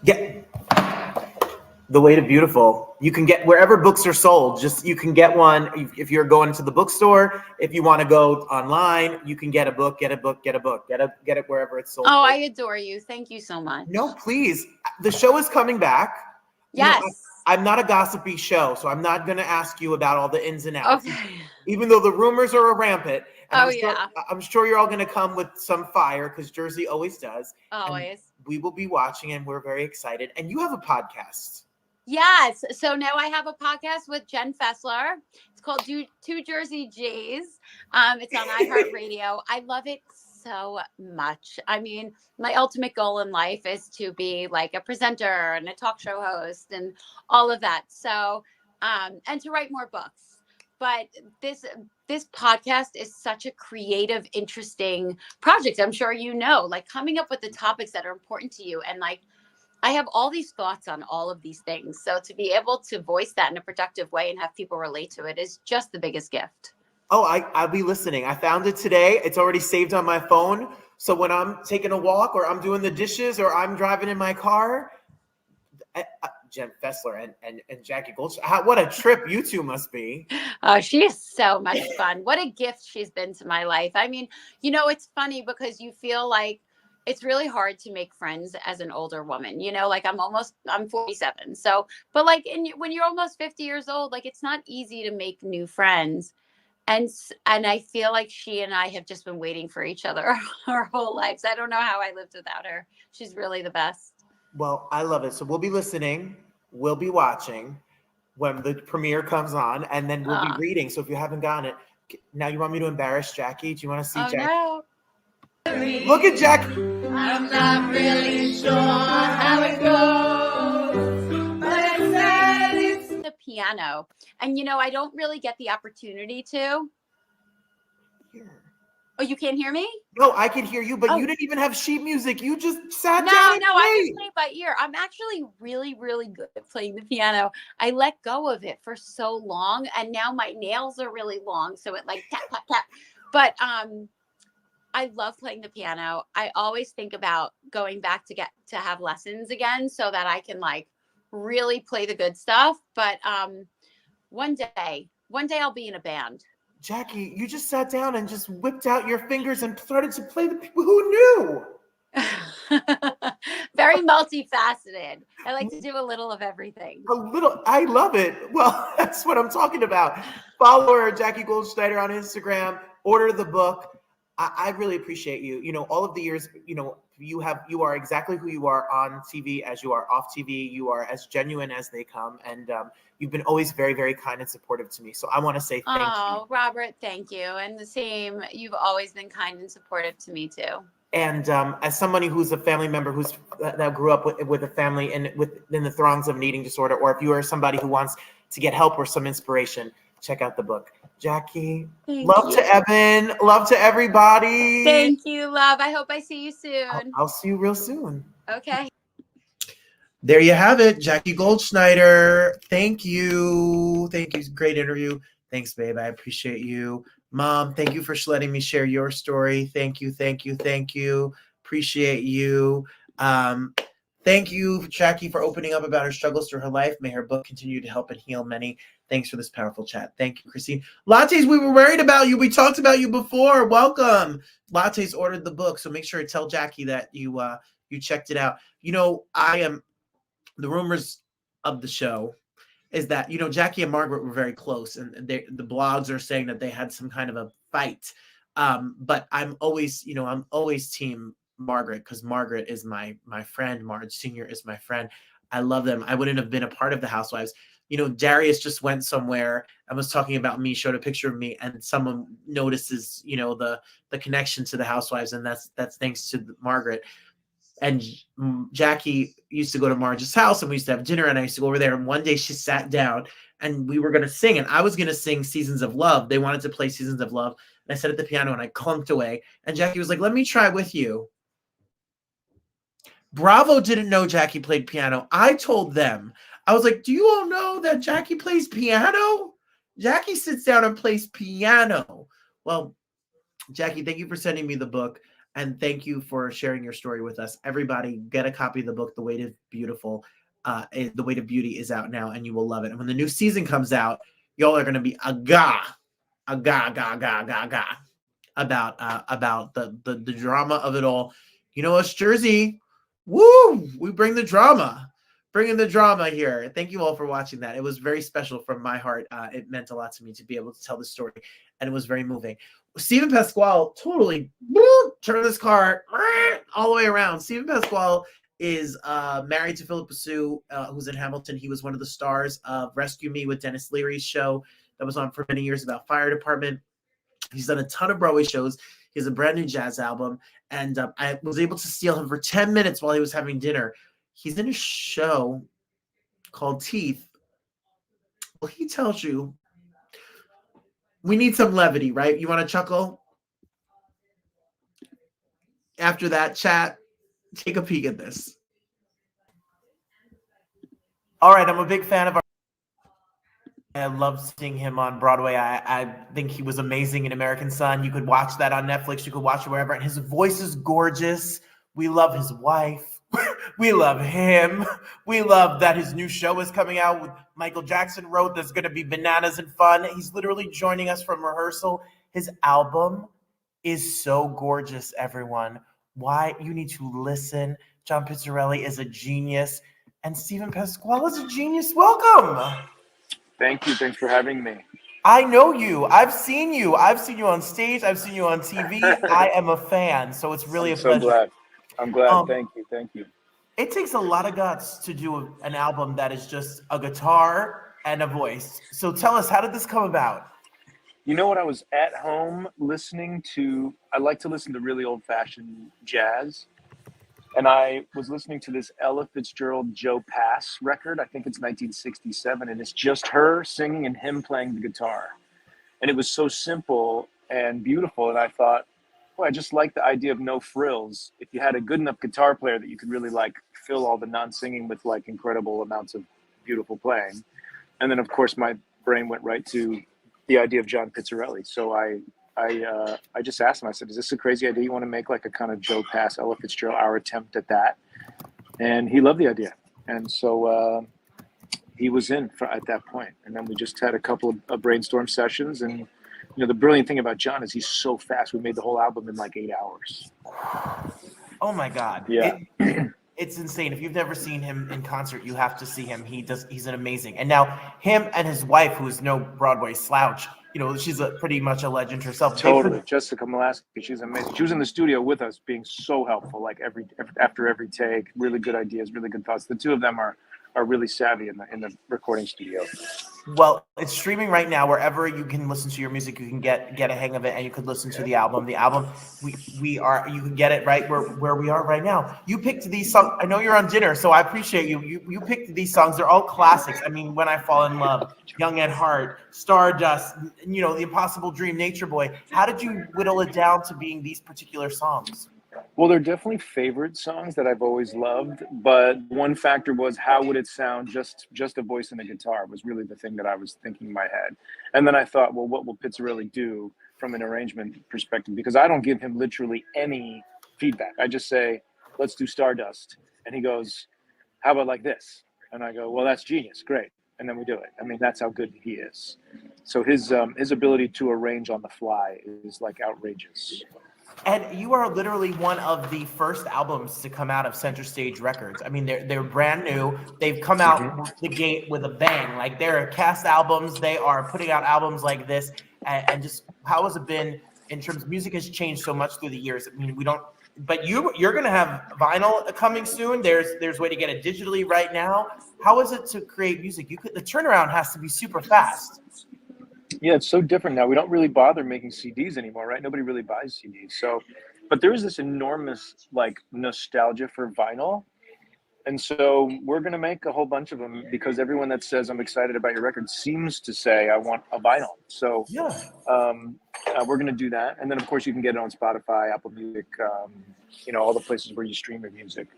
Yeah. The Way to Beautiful. You can get wherever books are sold. You can get one if you're going to the bookstore. If you want to go online, you can get a book. Get it wherever it's sold. Oh, I adore you. Thank you so much. No, please. The show is coming back. Yes. I'm not a gossipy show, so I'm not going to ask you about all the ins and outs. Okay. Even though the rumors are rampant. And I'm sure you're all going to come with some fire because Jersey always does. Always. And we will be watching, and we're very excited. And you have a podcast. Yes. So now I have a podcast with Jen Fessler. It's called Two Jersey G's. It's on iHeartRadio. I love it so much. I mean, my ultimate goal in life is to be like a presenter and a talk show host and all of that. So, and to write more books. But this podcast is such a creative, interesting project. I'm sure like coming up with the topics that are important to you and like I have all these thoughts on all of these things. So to be able to voice that in a productive way and have people relate to it is just the biggest gift. Oh, I'll be listening. I found it today. It's already saved on my phone. So when I'm taking a walk or I'm doing the dishes or I'm driving in my car, Jen Fessler and Jackie Goldschneider, what a trip you two must be. She is so much fun. What a gift she's been to my life. I mean, it's funny because you feel like it's really hard to make friends as an older woman. Like I'm 47. So, but like when you're almost 50 years old, like it's not easy to make new friends. And I feel like she and I have just been waiting for each other our whole lives. I don't know how I lived without her. She's really the best. Well, I love it. So we'll be listening. We'll be watching when the premiere comes on, and then we'll be reading. So if you haven't gotten it, now you want me to embarrass Jackie? Do you want to see Jackie? No. Look at Jackie. I'm not really sure how it goes, but I said it's the piano. And I don't really get the opportunity to. Oh, you can't hear me? No, I can hear you, but you didn't even have sheet music. You just sat down and No, played. I just play by ear. I'm actually really, really good at playing the piano. I let go of it for so long, and now my nails are really long, so it like tap, tap, tap. But I love playing the piano. I always think about going back to have lessons again so that I can like really play the good stuff. But one day I'll be in a band. Jackie, you just sat down and just whipped out your fingers and started to play who knew? Very multifaceted. I like to do a little of everything. I love it. Well, that's what I'm talking about. Follow her, Jackie Goldschneider, on Instagram. Order the book. I really appreciate you. All of the years, you are exactly who you are on TV as you are off TV. You are as genuine as they come. And you've been always very, very kind and supportive to me. So I want to say thank you. Oh, Robert, thank you. And the same, you've always been kind and supportive to me too. And as somebody who's a family member that grew up with a family and within the throngs of an eating disorder, or if you are somebody who wants to get help or some inspiration, check out the book. Jackie, love to Evan, love to everybody. Thank you, love. I hope I see you soon. I'll see you real soon. Okay. There you have it, Jackie Goldschneider. Thank you. Great interview. Thanks, babe. I appreciate you. Mom, thank you for letting me share your story. Thank you. Appreciate you. Thank you, Jackie, for opening up about her struggles through her life. May her book continue to help and heal many. Thanks for this powerful chat. Thank you, Christine. Lattes, we were worried about you. We talked about you before. Welcome. Lattes ordered the book, so make sure to tell Jackie that you checked it out. The rumors of the show is that, Jackie and Margaret were very close, and the blogs are saying that they had some kind of a fight. But I'm always team Margaret, because Margaret is my friend. Marge Sr. is my friend. I love them. I wouldn't have been a part of the Housewives. Darius just went somewhere and was talking about me, showed a picture of me, and someone notices, the connection to the Housewives, and that's thanks to Margaret. And Jackie used to go to Marge's house, and we used to have dinner, and I used to go over there. And one day she sat down, and we were going to sing, and I was going to sing Seasons of Love. They wanted to play Seasons of Love, and I sat at the piano, and I clunked away. And Jackie was like, "Let me try with you." Bravo didn't know Jackie played piano. I told them. I was like, "Do you all know that Jackie plays piano? Jackie sits down and plays piano." Well, Jackie, thank you for sending me the book. And thank you for sharing your story with us. Everybody, get a copy of the book, The Weight of Beautiful. The Weight of Beauty is out now, and you will love it. And when the new season comes out, y'all are going to be about the drama of it all. Us, Jersey, woo! We bring the drama. Bringing the drama here. Thank you all for watching that. It was very special from my heart. It meant a lot to me to be able to tell the story, and it was very moving. Stephen Pasquale totally turned this car all the way around. Stephen Pasquale is married to Philippa Sue, who's in Hamilton. He was one of the stars of Rescue Me with Dennis Leary's show that was on for many years about fire department. He's done a ton of Broadway shows. He has a brand new jazz album, and I was able to steal him for 10 minutes while he was having dinner. He's in a show called Teeth. Well, he tells you, we need some levity, right? You want to chuckle? After that chat, take a peek at this. All right, I'm a big fan of our. I love seeing him on Broadway. I think he was amazing in American Son. You could watch that on Netflix. You could watch it wherever. And his voice is gorgeous. We love his wife. We love him. We love that his new show is coming out with Michael Jackson wrote. That's going to be bananas and fun. He's literally joining us from rehearsal. His album is so gorgeous, everyone. Why? You need to listen. John Pizzarelli is a genius. And Stephen Pasquale is a genius. Welcome. Thank you. Thanks for having me. I know you. I've seen you. I've seen you on stage. I've seen you on TV. I am a fan, so it's really I'm a so pleasure. glad. I'm glad. Thank you. Thank you. It takes a lot of guts to do an album that is just a guitar and a voice. So tell us, how did this come about? You know what? I was at home listening to, I like to listen to really old-fashioned jazz. And I was listening to this Ella Fitzgerald Joe Pass record. I think it's 1967. And it's just her singing and him playing the guitar. And it was so simple and beautiful. And I thought, boy, I just like the idea of no frills. If you had a good enough guitar player that you could really like fill all the non-singing with like incredible amounts of beautiful playing. And then of course my brain went right to the idea of John Pizzarelli. So I just asked him, I said, is this a crazy idea? You want to make like a kind of Joe Pass, Ella Fitzgerald, our attempt at that? And he loved the idea. And so he was in at that point. And then we just had a couple of brainstorm sessions. And, you know, the brilliant thing about John is he's so fast. We made the whole album in like 8 hours. Oh my God. Yeah. It's insane. If you've never seen him in concert, you have to see him. He's an amazing. And now him and his wife, who is no Broadway slouch, you know, she's pretty much a legend herself. Totally. Jessica Molaski, she's amazing. She was in the studio with us being so helpful, like after every take, really good ideas, really good thoughts. The two of them are really savvy in the recording studio. Well, it's streaming right now. Wherever you can listen to your music, you can get a hang of it, and you could listen to the album. The album, you can get it right where we are right now. You picked these songs. I know you're on dinner, so I appreciate you. You picked these songs. They're all classics. I mean, When I Fall in Love, Young at Heart, Stardust, you know, The Impossible Dream, Nature Boy. How did you whittle it down to being these particular songs? Well, they're definitely favorite songs that I've always loved, but one factor was how would it sound just a voice and a guitar was really the thing that I was thinking in my head. And then I thought, well, what will Pizzarelli do from an arrangement perspective? Because I don't give him literally any feedback. I just say, let's do Stardust. And he goes, how about like this? And I go, well, that's genius. Great. And then we do it. I mean, that's how good he is. So his ability to arrange on the fly is like outrageous. And you are literally one of the first albums to come out of Center Stage Records. I mean, they're brand new. They've come out the gate with a bang. Like, they're cast albums. They are putting out albums like this. And just how has it been in terms of music has changed so much through the years. I mean, we don't. But you're going to have vinyl coming soon. There's a way to get it digitally right now. How is it to create music? The turnaround has to be super fast. Yeah, it's so different now. We don't really bother making CDs anymore, right? Nobody really buys CDs. So, but there is this enormous like nostalgia for vinyl. And so we're going to make a whole bunch of them because everyone that says I'm excited about your record seems to say I want a vinyl. So yeah, we're going to do that. And then of course you can get it on Spotify, Apple Music, you know, all the places where you stream your music.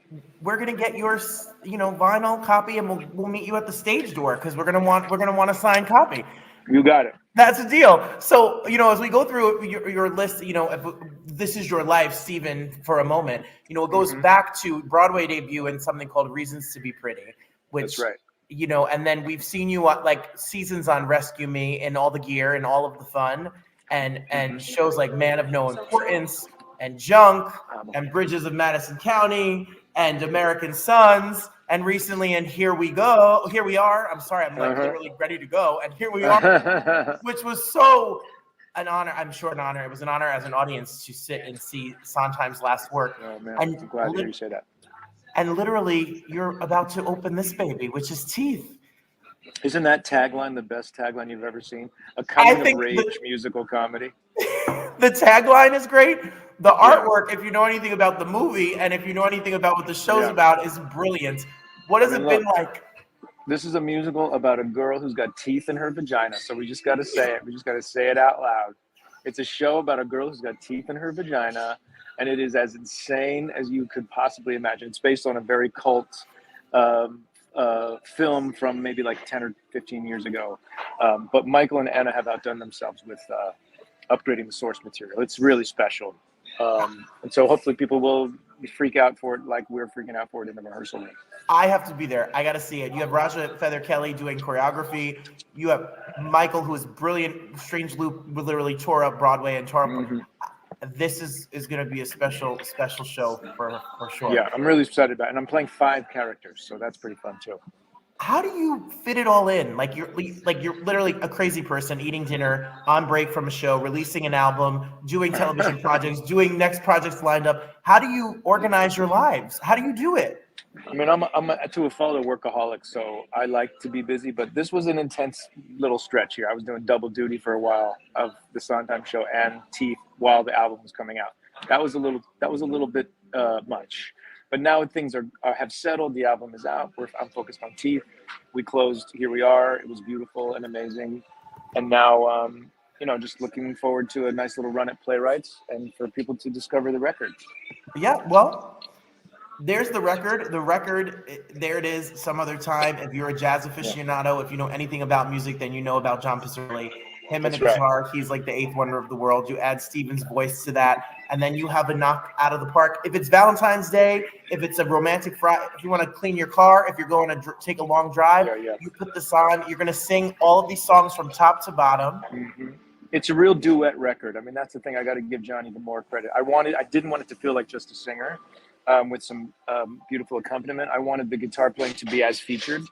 We're going to get your, you know, vinyl copy, and we'll meet you at the stage door because we're going to want a signed copy. You got it. That's a deal. So, you know, as we go through your list, you know, if this is your life, Stephen, for a moment, you know, it goes back to Broadway debut and something called Reasons to Be Pretty, which, that's right. You know, and then we've seen you like seasons on Rescue Me and all the gear and all of the fun and shows like Man of No Importance and Junk and Bridges of Madison County and American Sons. And recently, and here we are. I'm sorry, I'm like literally ready to go. And here we are, which was so an honor. I'm sure an honor. It was an honor as an audience to sit and see Sondheim's last work. Oh man, and I'm glad to hear you say that. And literally, you're about to open this baby, which is Teeth. Isn't that tagline the best tagline you've ever seen? A coming of rage musical comedy. The tagline is great. The artwork, if you know anything about the movie and if you know anything about what the show's about, is brilliant. What has it been like? This is a musical about a girl who's got teeth in her vagina. So we just got to say it. We just got to say it out loud. It's a show about a girl who's got teeth in her vagina. And it is as insane as you could possibly imagine. It's based on a very cult film from maybe like 10 or 15 years ago. But Michael and Anna have outdone themselves with upgrading the source material. It's really special. And so hopefully people will freak out for it like we're freaking out for it in the rehearsal room. I have to be there. I got to see it. You have Raja Feather Kelly doing choreography. You have Michael, who is brilliant. Strange Loop literally tore up Broadway and tore up. Mm-hmm. This is going to be a special show for sure. Yeah, I'm really excited about it. And I'm playing 5 characters, so that's pretty fun too. How do you fit it all in? Like you're literally a crazy person eating dinner on break from a show, releasing an album, doing television projects, doing next projects lined up. How do you organize your lives? How do you do it? I mean, I'm to a fault a workaholic, so I like to be busy. But this was an intense little stretch here. I was doing double duty for a while of the Sondheim show and Teeth while the album was coming out. That was a little bit much. But now things have settled. The album is out. I'm focused on Teeth. We closed. Here we are. It was beautiful and amazing. And now, just looking forward to a nice little run at Playwrights and for people to discover the record. Yeah, well, there's the record. The record, there it is. Some other time. If you're a jazz aficionado, if you know anything about music, then you know about John Pasquale. Him and the guitar, he's like the 8th wonder of the world. You add Stephen's voice to that, and then you have a knock out of the park. If it's Valentine's Day, if it's a romantic Friday, if you want to clean your car, if you're going to take a long drive, you put this on. You're going to sing all of these songs from top to bottom. Mm-hmm. It's a real duet record. I mean, that's the thing. I got to give John even more credit. I didn't want it to feel like just a singer with some beautiful accompaniment. I wanted the guitar playing to be as featured.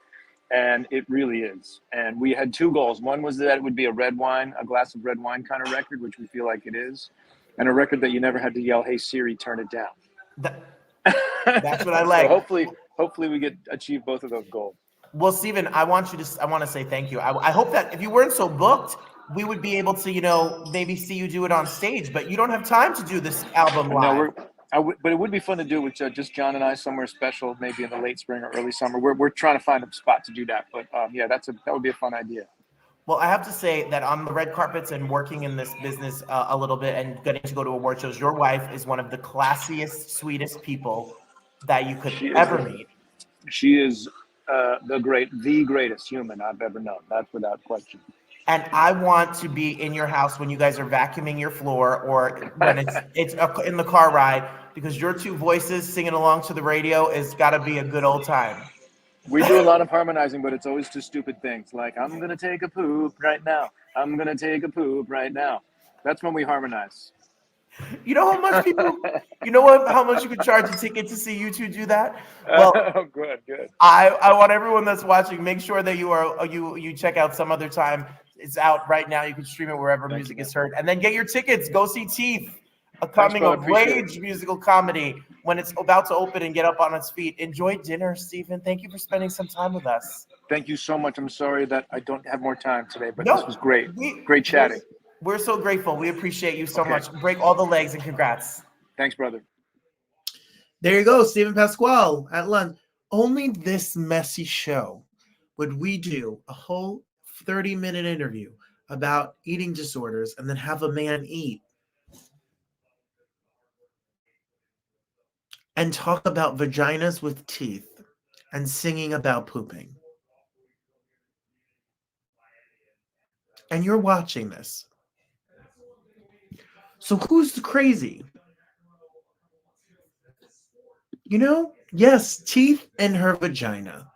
And it really is. And we had 2 goals. One was that it would be a glass of red wine kind of record, which we feel like it is. And a record that you never had to yell, "Hey Siri, turn it down." That's what I like. So hopefully we achieve both of those goals. Well, Stephen, I want to say thank you. I hope that if you weren't so booked, we would be able to, maybe see you do it on stage, but you don't have time to do this album live. But it would be fun to do it with just John and I somewhere special, maybe in the late spring or early summer. We're trying to find a spot to do that. But that would be a fun idea. Well, I have to say that on the red carpets and working in this business a little bit and getting to go to award shows, your wife is one of the classiest, sweetest people that you could ever meet. She is the greatest human I've ever known. That's without question. And I want to be in your house when you guys are vacuuming your floor or when it's in the car ride, because your 2 voices singing along to the radio has got to be a good old time. We do a lot of harmonizing, but it's always to stupid things like, "I'm going to take a poop right now. I'm going to take a poop right now." That's when we harmonize. You know how much how much you could charge a ticket to see you 2 do that? Well, good. I want everyone that's watching, make sure that you check out Some Other Time. It's out right now. You can stream it wherever music is heard. And then get your tickets. Go see Teeth, a coming of age musical comedy, when it's about to open and get up on its feet. Enjoy dinner, Stephen. Thank you for spending some time with us. Thank you so much. I'm sorry that I don't have more time today, but this was great. Great chatting. We're so grateful. We appreciate you so much. Break all the legs and congrats. Thanks, brother. There you go, Stephen Pasquale at lunch. Only this messy show would we do a whole 30-minute interview about eating disorders and then have a man eat and talk about vaginas with teeth and singing about pooping. And you're watching this. So who's crazy? Yes, teeth in her vagina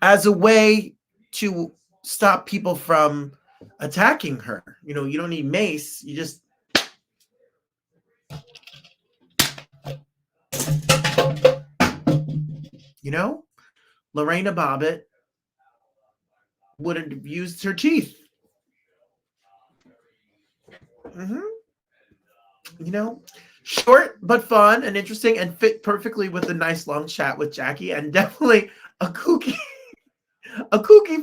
as a way to stop people from attacking her. You don't need mace. You just Lorena Bobbitt wouldn't have used her teeth. Short but fun and interesting and fit perfectly with a nice long chat with Jackie, and definitely a kooky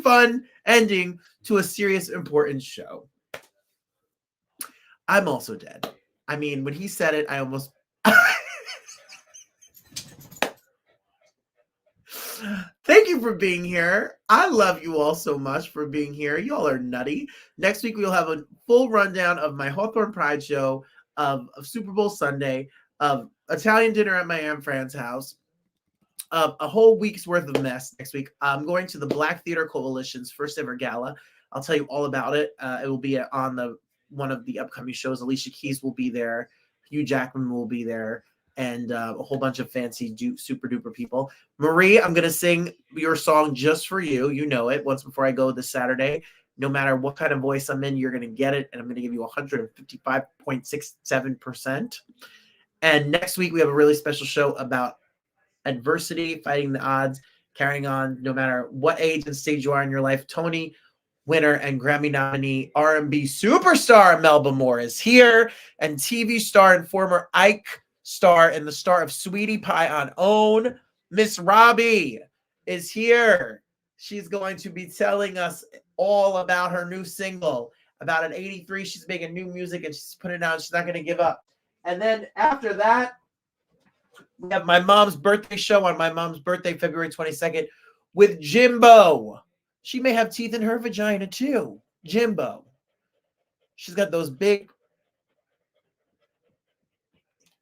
fun ending to a serious, important show. I'm also dead. I mean, when he said it, I almost... Thank you for being here. I love you all so much for being here. Y'all are nutty. Next week, we'll have a full rundown of my Hawthorne Pride show, of Super Bowl Sunday, of Italian dinner at my Aunt Fran's house, a whole week's worth of mess next week. I'm going to the Black Theater Coalition's first ever gala. I'll tell you all about it. It will be on one of the upcoming shows. Alicia Keys will be there. Hugh Jackman will be there. And a whole bunch of fancy super duper people. Marie, I'm going to sing your song just for you. You know it. Once before I go this Saturday. No matter what kind of voice I'm in, you're going to get it. And I'm going to give you 155.67%. And next week, we have a really special show about adversity, fighting the odds, carrying on no matter what age and stage you are in your life. Tony winner and Grammy nominee R&B superstar Melba Moore is here, and TV star and former Ike star and the star of Sweetie Pie on OWN, Miss Robbie is here. She's going to be telling us all about her new single. About an 83, she's making new music and she's putting it out. She's not going to give up. And then after that, we have my mom's birthday show on my mom's birthday, February 22nd, with Jimbo. She may have teeth in her vagina too. Jimbo. She's got those big.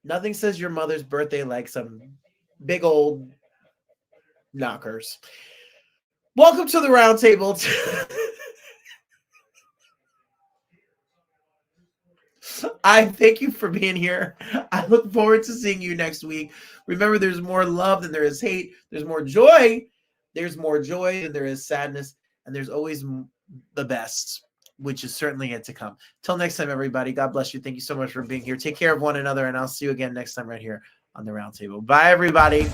Nothing says your mother's birthday like some big old knockers. Welcome to the Roundtable. I thank you for being here. I look forward to seeing you next week. Remember, there's more love than there is hate. There's more joy. There's more joy than there is sadness. And there's always the best, which is certainly yet to come. Till next time, everybody. God bless you. Thank you so much for being here. Take care of one another, and I'll see you again next time right here on the Roundtable. Bye, everybody.